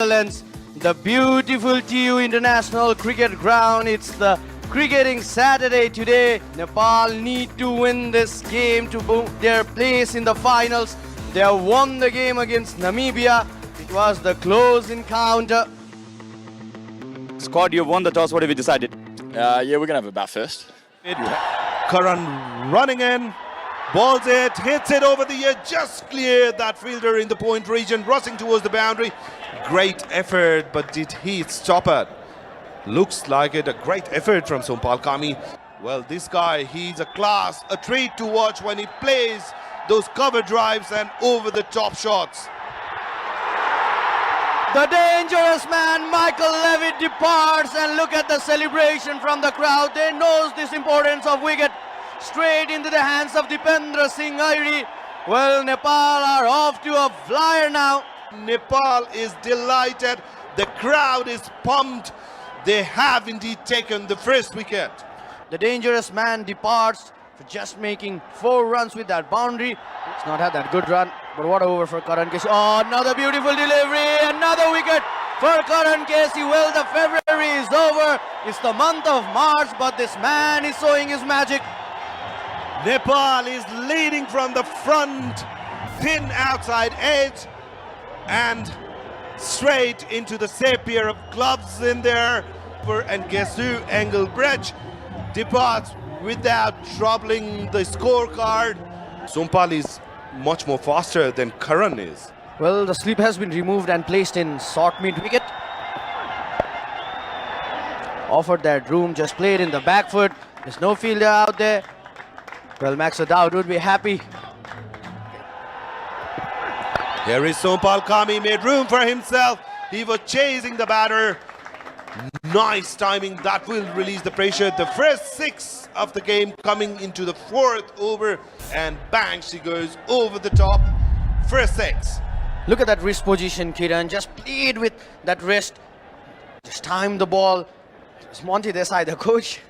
Netherlands, the beautiful TU International Cricket Ground. It's the cricketing Saturday today. Nepal need to win this game to book their place in the finals. They have won the game against Namibia. It was the close encounter. Squad, you've won the toss. What have you decided? Yeah, we're going to have a bat first. Karan running in, balls it, hits it over the ear, just cleared that fielder in the point region, rushing towards the boundary. Great effort, but did he stop it? Looks like it, a great effort from Sompal Kami. Well, this guy, he's a class, a treat to watch when he plays those cover drives and over-the-top shots. The dangerous man, Michael Levitt, departs, and look at the celebration from the crowd. They knows this importance of wicket. Straight into the hands of Dipendra Singh Airi. Well, Nepal are off to a flyer now. Nepal is delighted. The crowd is pumped. They have indeed taken the first wicket. The dangerous man departs for just making 4 runs with that boundary. It's not had that good run, but what over for Karan Casey. Oh, another beautiful delivery, another wicket for Karan Casey. Well, the February is over. It's the month of March, but this man is showing his magic. Nepal is leading from the front, thin outside edge, and straight into the safe pair of gloves in there. And Gesu Engelbrecht departs without troubling the scorecard. Sompal is much more faster than Karan is. Well, the slip has been removed and placed in short mid-wicket. Offered that room, just played in the back foot. There's no fielder out there. Well, Max O'Dowd would be happy. Here is Sompal Kami, made room for himself. He was chasing the batter. Nice timing, that will release the pressure. The first 6 of the game coming into the 4th over, and bang, she goes over the top. First 6. Look at that wrist position, Kiran. Just played with that wrist. Just timed the ball. It's Monty Desai, the coach.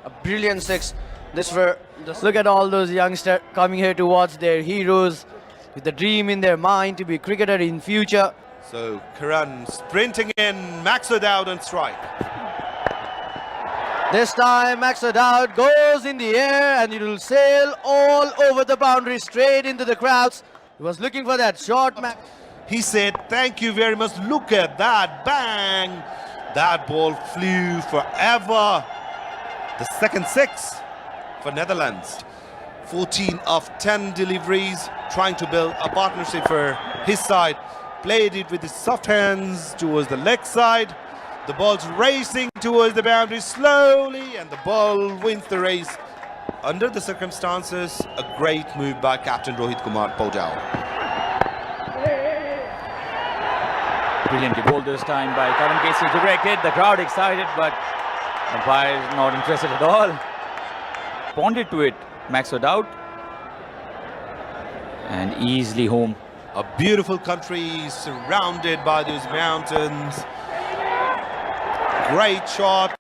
A brilliant 6. Just look at all those youngsters coming here to watch their heroes with the dream in their mind to be a cricketer in future. So Karan sprinting in, Max O'Dowd on strike. This time Max O'Dowd goes in the air and it will sail all over the boundary straight into the crowds. He was looking for that shot. He said, thank you very much. Look at that, bang. That ball flew forever. The second 6 for Netherlands. 14 of 10 deliveries, trying to build a partnership for his side. Played it with his soft hands towards the leg side. The ball's racing towards the boundary slowly, and the ball wins the race. Under the circumstances, a great move by Captain Rohit Kumar Paujao. Brilliantly bowled this time by Karan Casey. Directed, the crowd excited, but umpire is not interested at all. Responded to it, Max O'Dowd. And easily home. A beautiful country surrounded by those mountains. Great shot.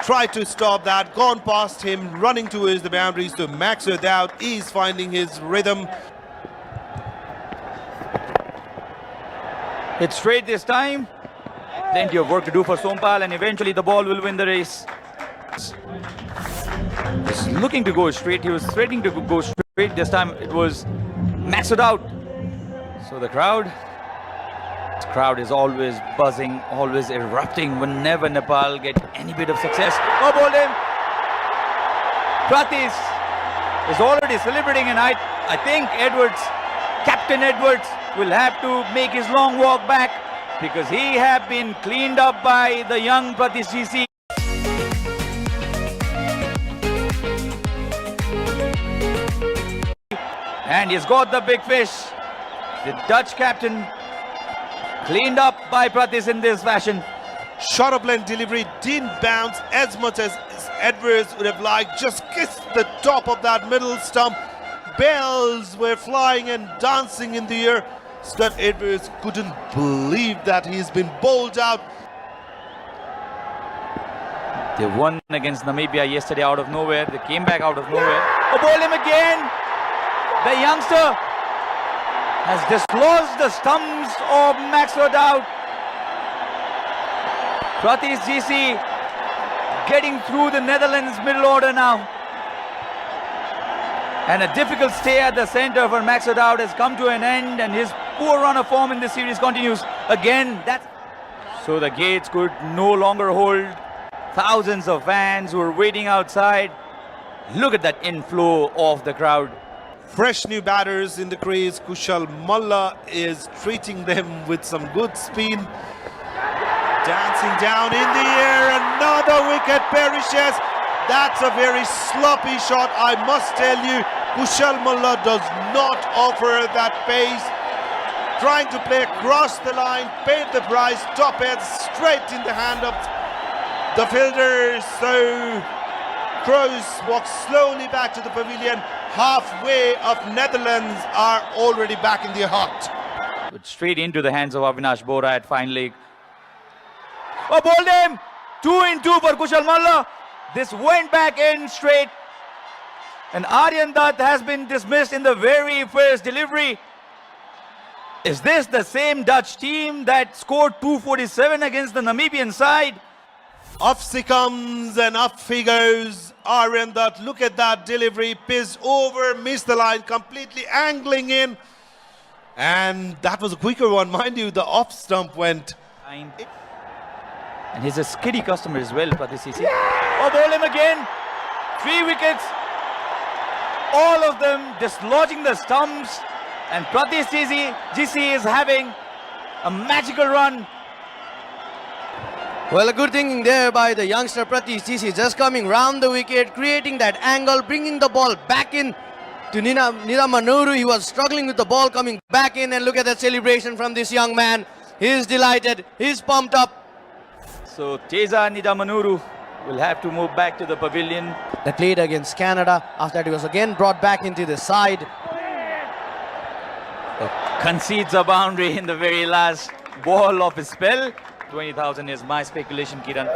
Tried to stop that. Gone past him. Running towards the boundaries. So Max O'Dowd is finding his rhythm. It's straight this time. Plenty of work to do for Sompal, and eventually the ball will win the race. He's looking to go straight. He was threatening to go straight. This time it was Max O'Dowd. So the crowd is always buzzing, always erupting whenever Nepal get any bit of success. Oh, bowled him. Pratis is already celebrating, and I think Captain Edwards will have to make his long walk back because he have been cleaned up by the young Pratis GC. And he's got the big fish. The Dutch captain cleaned up by Pratis in this fashion. Shot of length delivery didn't bounce as much as Edwards would have liked. Just kissed the top of that middle stump. Bells were flying and dancing in the air. Scott Edwards couldn't believe that he's been bowled out. They won against Namibia yesterday out of nowhere. They came back out of nowhere. Oh, bowled him again. The youngster has dislodged the stumps of Max O'Dowd. Pratis GC getting through the Netherlands middle order now. And a difficult stay at the center for Max O'Dowd has come to an end, and his poor run of form in this series continues. Again, so the gates could no longer hold thousands of fans who are waiting outside. Look at that inflow of the crowd. Fresh new batters in the crease. Kushal Malla is treating them with some good spin. Dancing down in the air, another wicket perishes. That's a very sloppy shot, I must tell you. Kushal Malla does not offer that pace. Trying to play across the line, paid the price, top head straight in the hand of the fielder. So Crows walk slowly back to the pavilion. Halfway of Netherlands are already back in the hut. Straight into the hands of Avinash Borat finally. Oh, bowled him! 2 in 2 for Kushal Malla. This went back in straight. And Aryan Dutt has been dismissed in the very first delivery. Is this the same Dutch team that scored 247 against the Namibian side? Off she comes and up he goes. Aryan Dutt, look at that delivery. Pissed over, missed the line, completely angling in. And that was a quicker one, mind you. The off stump went. And he's a skiddy customer as well, Pratis GC. Oh, bowled him again. 3 wickets. All of them dislodging the stumps. And Pratis GC is having a magical run. Well, a good thinking there by the youngster Pratis GC, just coming round the wicket, creating that angle, bringing the ball back in to Nidamanuru. He was struggling with the ball, coming back in, and look at that celebration from this young man. He's delighted, he's pumped up. So Teza Nidamanuru will have to move back to the pavilion. That played against Canada. After that, he was again brought back into the side. Concedes a boundary in the very last ball of his spell. 20,000 is my speculation, Kiran.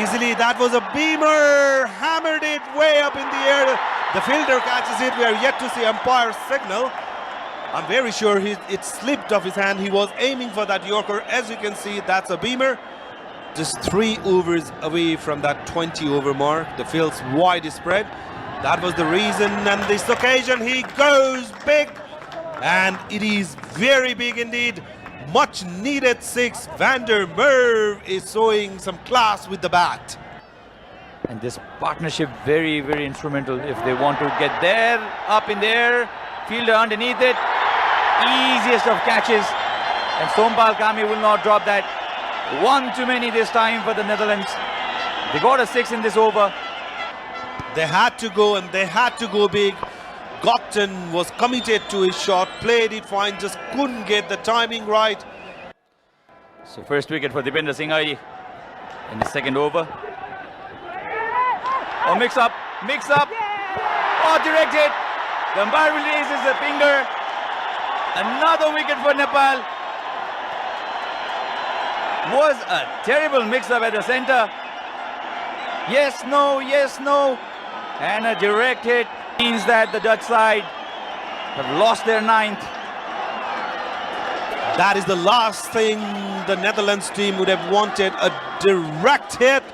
Easily, that was a beamer. Hammered it way up in the air. The fielder catches it. We are yet to see umpire's signal. I'm very sure it slipped off his hand. He was aiming for that Yorker. As you can see, that's a beamer. Just 3 overs away from that 20 over mark. The field's wide spread. That was the reason. And this occasion, he goes big. And it is very big indeed. Much needed 6. Van der Merwe is showing some class with the bat. And this partnership very, very instrumental if they want to get there, up in there, fielder underneath it. Easiest of catches. And Sompal Kami will not drop that. 1 too many this time for the Netherlands. They got a 6 in this over. They had to go, and they had to go big. Gopton was committed to his shot, played it fine, just couldn't get the timing right. So first wicket for Dipendra Singh in the second over. Oh, mix up. Oh, direct hit. The umpire releases the finger. Another wicket for Nepal. Was a terrible mix-up at the center. Yes, no. And a direct hit means that the Dutch side have lost their 9th. That is the last thing the Netherlands team would have wanted, a direct hit.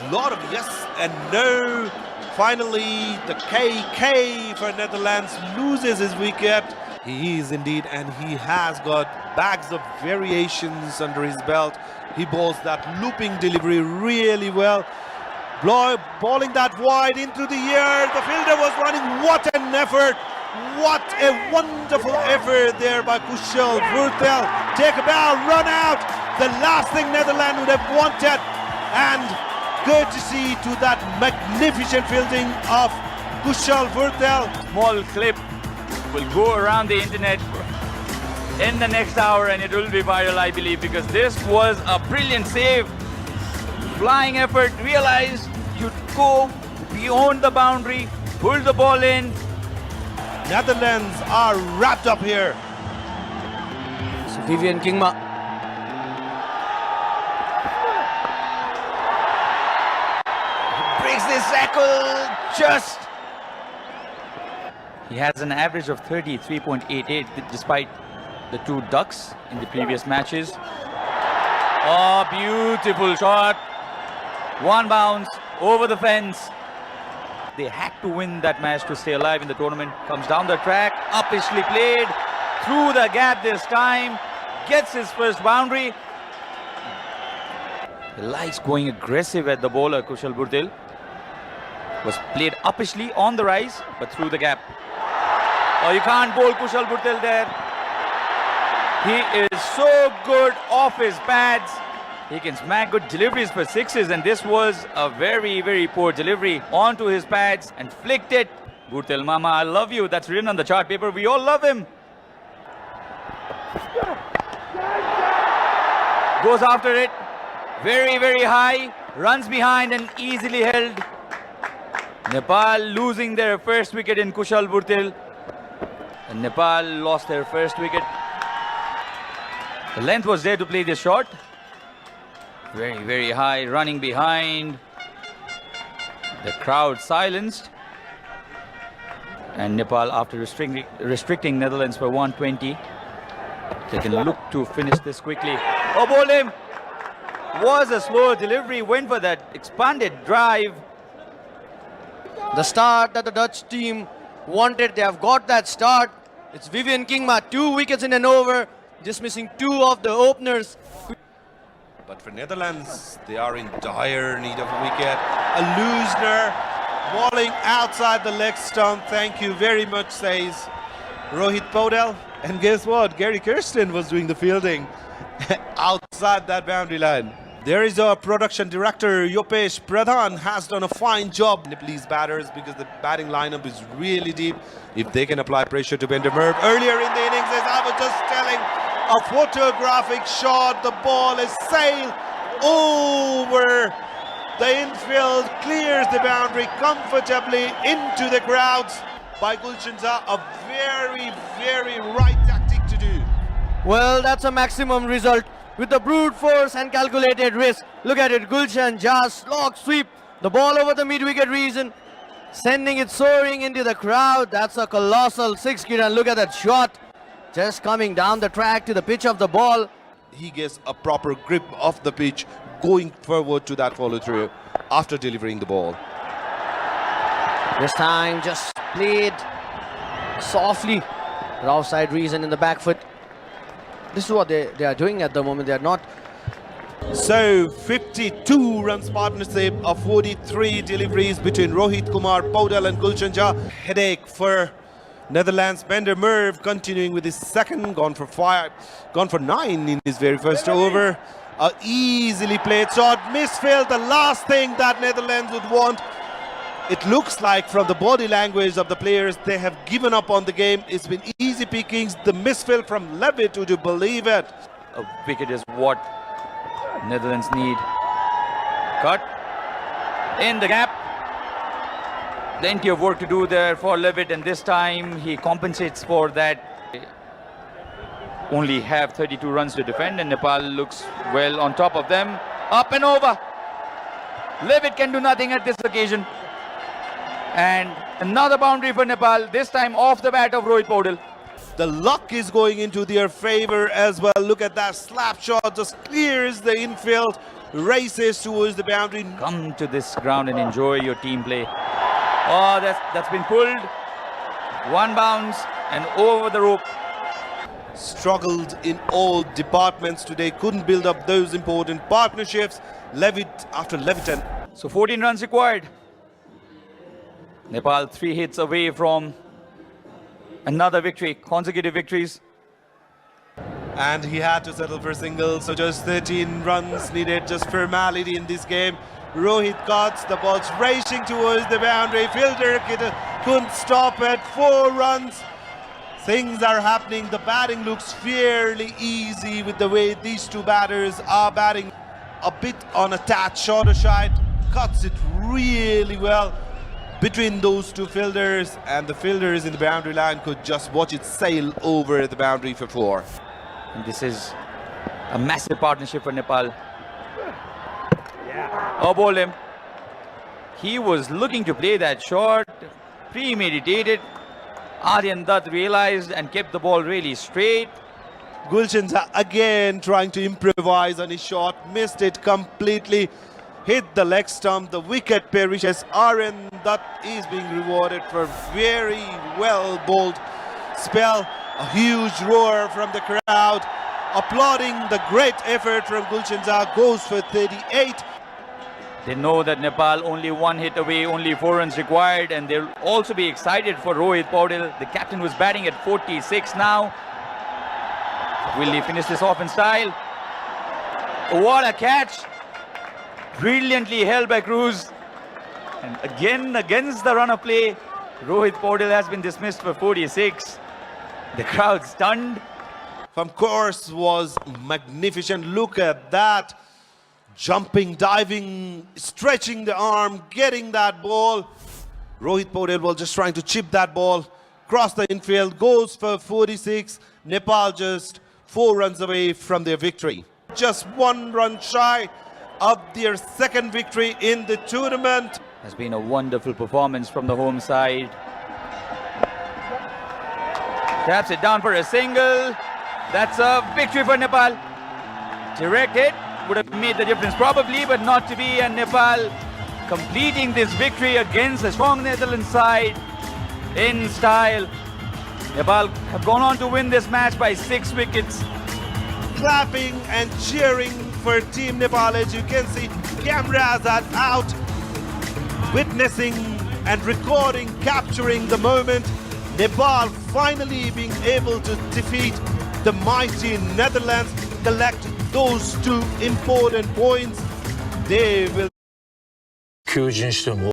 A lot of yes and no. Finally, the KK for Netherlands loses his wicket. He is indeed, and he has got bags of variations under his belt. He bowls that looping delivery really well. Bowling that wide into the air. The fielder was running. What an effort. What a wonderful effort there by Kushal Vurtel. Take a bow, run out. The last thing Netherlands would have wanted. And good to see to that magnificent fielding of Kushal Vurtel. Small clip will go around the internet in the next hour, and it will be viral, I believe, because this was a brilliant save. Flying effort, realized you'd go beyond the boundary, pull the ball in. Netherlands are wrapped up here. So Vivian Kingma. Breaks this tackle just. He has an average of 33.88 despite the 2 ducks in the previous matches. Oh, beautiful shot. One bounce over the fence. They had to win that match to stay alive in the tournament. Comes down the track, uppishly played, through the gap this time, gets his first boundary. He likes going aggressive at the bowler, Kushal Burtil. Was played uppishly on the rise, but through the gap. Oh, you can't bowl Kushal Burtil there. He is so good off his pads. He can smack good deliveries for sixes, and this was a very, very poor delivery onto his pads and flicked it. Burtil Mama, I love you. That's written on the chart paper. We all love him. Goes after it. Very, very high. Runs behind and easily held. Nepal losing their first wicket in Kushal Burtil. And Nepal lost their first wicket. The length was there to play this shot. Very, very high, running behind. The crowd silenced. And Nepal, after restricting Netherlands for 120, they can look to finish this quickly. Oh, bowled him. Was a slow delivery, went for that expanded drive. The start that the Dutch team wanted, they have got that start. It's Vivian Kingma, 2 wickets in an over, just missing 2 of the openers. But for Netherlands, they are in dire need of a wicket. A Loosner bowling outside the leg stump. Thank you very much, says Rohit Podal. And guess what? Gary Kirsten was doing the fielding outside that boundary line. There is a production director, Yopesh Pradhan, has done a fine job. Nepalese batters, because the batting lineup is really deep. If they can apply pressure to Bender Merv. Earlier in the innings, as I was just telling, a photographic shot. The ball is sailed over the infield, clears the boundary comfortably into the crowds by Gulshanza. A very, very right tactic to do. Well, that's a maximum result with the brute force and calculated risk. Look at it, Gulshan just slog sweep the ball over the mid-wicket region, sending it soaring into the crowd. That's a colossal 6, Kiran. Look at that shot. Just coming down the track to the pitch of the ball. He gets a proper grip of the pitch, going forward to that follow-through after delivering the ball. This time just played softly. Outside reason in the back foot. This is what they are doing at the moment. They are not. So 52 runs partnership of 43 deliveries between Rohit Kumar Podal and Gulshan. Headache for Netherlands. Bender Merv continuing with his second, gone for 9 in his very first over. A easily played shot, misfield, the last thing that Netherlands would want. It looks like from the body language of the players, they have given up on the game. It's been easy pickings. The misfield from Levitt, would you believe it? A wicket is what Netherlands need. Cut in the gap. Plenty of work to do there for Levitt, and this time he compensates for that. Only have 32 runs to defend, and Nepal looks well on top of them. Up and over. Levitt can do nothing at this occasion. And another boundary for Nepal, this time off the bat of Rohit Podal. The luck is going into their favor as well. Look at that slap shot, just clears the infield, races towards the boundary. Come to this ground and enjoy your team play. Oh, that's been pulled. One bounce and over the rope. Struggled in all departments today, couldn't build up those important partnerships. Levitt after Levitt. So 14 runs required. Nepal 3 hits away from another victory, consecutive victories. And he had to settle for singles, so just 13 runs needed, just formality in this game. Rohit cuts, the ball's racing towards the boundary. Fielder couldn't stop it, 4 runs. Things are happening, the batting looks fairly easy with the way these two batters are batting. A bit on a tad shorter side, cuts it really well between those two fielders, and the fielders in the boundary line could just watch it sail over the boundary for 4. And this is a massive partnership for Nepal. Oh, bowled him. He was looking to play that shot, premeditated. Aryan Dutt realized and kept the ball really straight. Gulshan again trying to improvise on his shot, missed it completely, hit the leg stump, the wicket perishes. Aaron Dutt is being rewarded for very well bowled spell. A huge roar from the crowd, applauding the great effort from Gulshan goes for 38. They know that Nepal only one hit away, only 4 runs required, and they'll also be excited for Rohit Paudel. The captain was batting at 46 now. Will he finish this off in style? What a catch! Brilliantly held by Cruz. And again, against the run of play, Rohit Paudel has been dismissed for 46. The crowd stunned. From course was magnificent. Look at that. Jumping, diving, stretching the arm, getting that ball. Rohit Paudel was just trying to chip that ball. Cross the infield, goes for 46. Nepal just 4 runs away from their victory. Just 1 run shy of their second victory in the tournament. Has been a wonderful performance from the home side. Taps it down for a single. That's a victory for Nepal. Direct hit would have made the difference probably, but not to be, and Nepal completing this victory against a strong Netherlands side in style. Nepal have gone on to win this match by 6 wickets. Clapping and cheering for Team Nepal. As you can see, cameras are out, witnessing and recording, capturing the moment. Nepal finally being able to defeat the mighty Netherlands, collect those 2 important points. They will